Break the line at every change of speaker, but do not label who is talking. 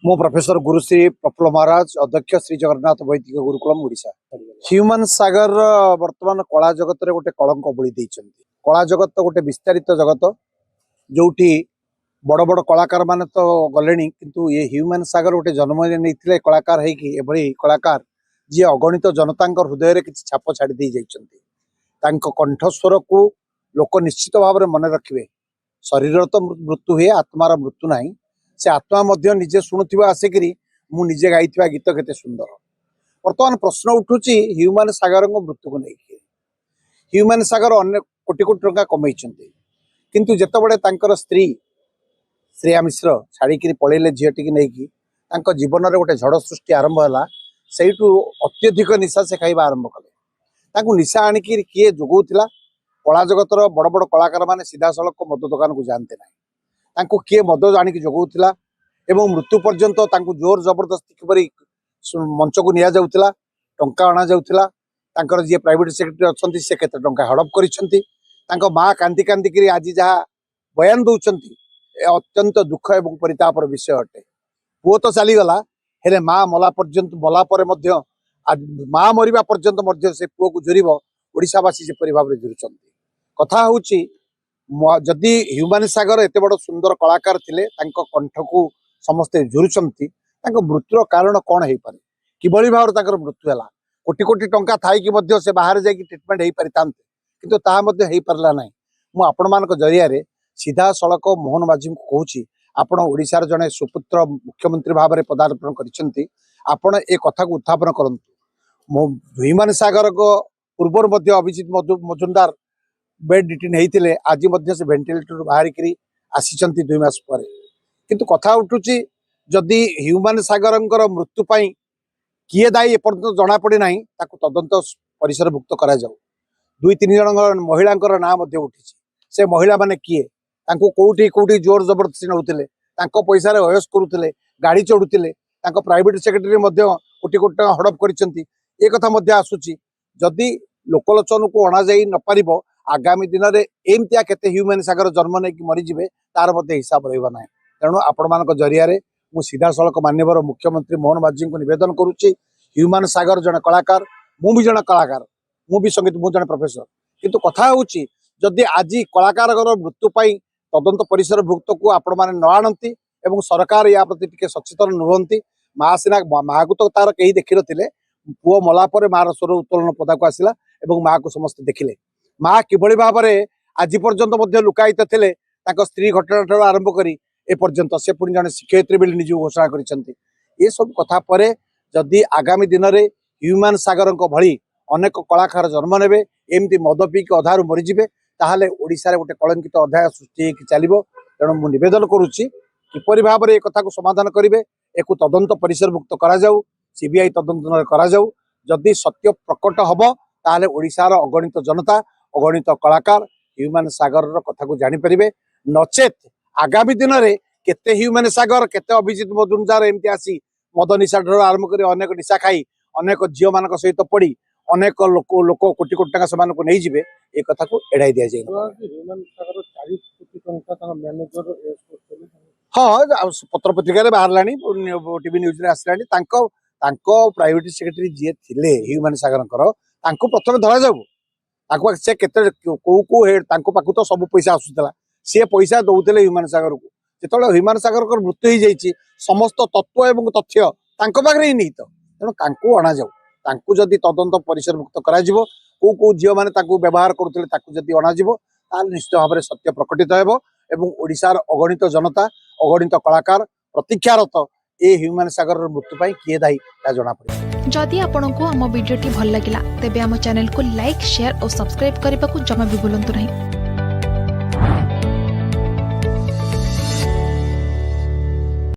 मो प्रोफेसर गुरुश्री प्रफुल्ल महाराज अध्यक्ष श्री जगन्नाथ वैदिक गुरुकुलम ओडिशा। ह्यूमन सागर वर्तमान कला जगत रे गोटे कलंक बोली देइछन्ती। कला जगत गोटे विस्तारित जगत जोठी बड़ बड़ कलाकार माने तो गलेनी, किंतु ये ह्यूमन सागर गोटे जन्म नहीं कलाकार है कि एभली कलाकार जी अगणित जनता हृदय रे किछि छाप छाड़ी दे जाइछन्ती। तांको कंठस्वर को लोक निश्चित भाव में मन रखिए। शरीर तो मृत्यु हुए, आत्मार मृत्यु नहीं। से आत्मा मध्य निजे शुणुवा आसिक मु निजे गाई गीत केते सुंदर। बर्तमान प्रश्न उठुची ह्यूमन सागर मृत्यु को लेकिन। ह्यूमन सागर अनेक कोटी कोटी टंका कमई, किंतु जेतबेले तांकर स्त्री श्रेया मिश्र छाड़ी पलैले झीटी नहीं जीवन में गोटे झड़ सृष्टि आरंभ है। से अत्यधिक निशा से खाइबा आरंभ कले। निशा आणिक किए जोगौला कला जगतर बड़ बड़ कलाकार माने सीधा सड़क मद दुकान को जानते ना। किए मद आणिक जोगौला एवं मृत्यु पर्यंत जोर जबरदस्ती किपरि मंच को निया जाउतिला, टंका अणा जाउतिला। तांकर जे प्राइवेट सेक्रेटरी अछंती से केते टंका हड़प करिसंती। तांको मां कांदी कांदी करी आज जहा बयान दउचंती अत्यंत दुख एवं परितापर विषय अटे। पुओ तो चली गला, हेले मां मला पर्यंत मला परे मध्य मां मरिबा पर्यंत मध्य से पुओ को जुरिब ओडिशावासी जेपरि भाव रे जुरुचंती। कथा होउची जदि ह्यूमन सागर एते बड़ सुंदर कलाकार थिले, तांको कंठ को समस्ते जुरुचंती, तांको मृत्युर कारण कौन हो पारे, किभली भाव तांकर मृत्यु है। कोटी कोटी टंका थाई कि मध्य से बाहर जाई ट्रिटमेंट हो पारि तांते, किंतु ताहा मध्य हो पारला नाही। मु आपण मानक जरिया रे सीधा सड़क मोहन माझी को कहूची, आपण ओडिशार जने सुपुत्र मुख्यमंत्री भाव में पदार्पण करिसंती। आपण ए कथा को उत्थापन करंतु। ह्यूमन सागर को पूर्वर मध्य अभिजीत मजुमदार बेड डिटेन होते, आज मध्य से वेंटिलेटर बाहर आसी 2 मास पर। किंतु कथा उठुची जदि ह्यूमन सागर मृत्यु पाई किए दायी एपर्यंत जना पड़ी ना, तदंत परिसर भुक्त करा जाऊ। 2-3 जन महिला ना उठी से महिला माने किए, कौटी कौटी जोर जबरदस्ती नौले, पैसा अयस करुले, गाड़ी चढ़ुले, प्राइवेट सेक्रेटरी कोटी कोटी टका हड़प कर आसूची। जदि लोकलोचन को अणा जा न पार आगामी दिन में एमतिया केते ह्यूमन सागर जन्म नहीं मरीजे तार हिसाब रहा ना। तेणु आपण मान जरिया मु सीधा सड़क मान्यवर मुख्यमंत्री मोहन माझी को निवेदन करुच्ची, ह्यूमन सागर जन कलाकार, मु भी जन कलाकार, मु भी संगीत, मु जन प्रोफेसर। किंतु कथा होउची जदि आज कलाकार मृत्यु पाई तदंत परिसर भुक्त को आपण माने न आणंती एवं सरकार या प्रति टिके सचेतन नुहंती। माँ सिना माँ को तो तार कहीं देखि नथिले, पुओ मला परे मार स्वर उत्तोलन पदा को आसिला एवं माँ को समस्त देखिले। माँ किभली भाव में आज पर्यंत लुकायित थिले, स्त्री घटना ठार आरंभ करी ए पर्यंत से पुणी जन शिक्षयित्री बोली निज घोषणा करिसंती। ये सब कथा परे जदि आगामी दिन में ह्यूमन सागर भली अनेक कलाकार जन्म नेबे, एमती मद पीक अधारू मरीजे, ताहले ओडिशा रे गोटे कलंकित अध्याय सृष्टि चलिबो। तेणु मु निवेदन करुच्ची किपरि भाव में कथा को समाधान करेंगे, एक तदंत परिसरभुक्त करा जाऊ, सीबीआई तदंत करा जाऊ। जदि सत्य प्रकट हम ताहले ओडिशार अगणित जनता, अगणित कलाकार ह्यूमन सागर कथा को जानी परिबे। नचेत आगामी दिन में केते ह्यूमन सागर केते अभिजीत मजुमदार एमती आसी मद निशा ठार आरंभ कर अनेक निशा खाई अनेक झील मान सहित पड़ी अनेक लोक कोटी कोटी टका सेमानकु नहीं जिबे, ए कथा को एड़ाई दिया जाए। हाँ, पत्र पत्रिका बाहर लानी, टीवी न्यूज रे आसलानी। प्राइवेट सेक्रेटरी जी थिले ह्यूमन सागर प्रथम धरा जाऊ। से केते को पाखु तो सब पैसा आसुला, सी पैसा दौले ह्यूमन सागर को। जो ह्यूमन सागर मृत्यु हो जाए समस्त तत्व एवं तथ्य पाखे ही निहित। तेणु अणा जाऊ, जदि तदंत परिसर मुक्त करा कौ झील मैंने व्यवहार करुले जदि अणा निश्चित भाव में सत्य प्रकटित हो। ओडिशार अगणित जनता, अगणित कलाकार प्रतीक्षारत ए ह्यूमन सागर मृत्यु पाई किए दायी जना पड़े।
जदि आपंक आम भिडी भल लगा तेब आम चैनल को लाइक, शेयर और सब्सक्राइब करने को जमा भी भूलु नहीं।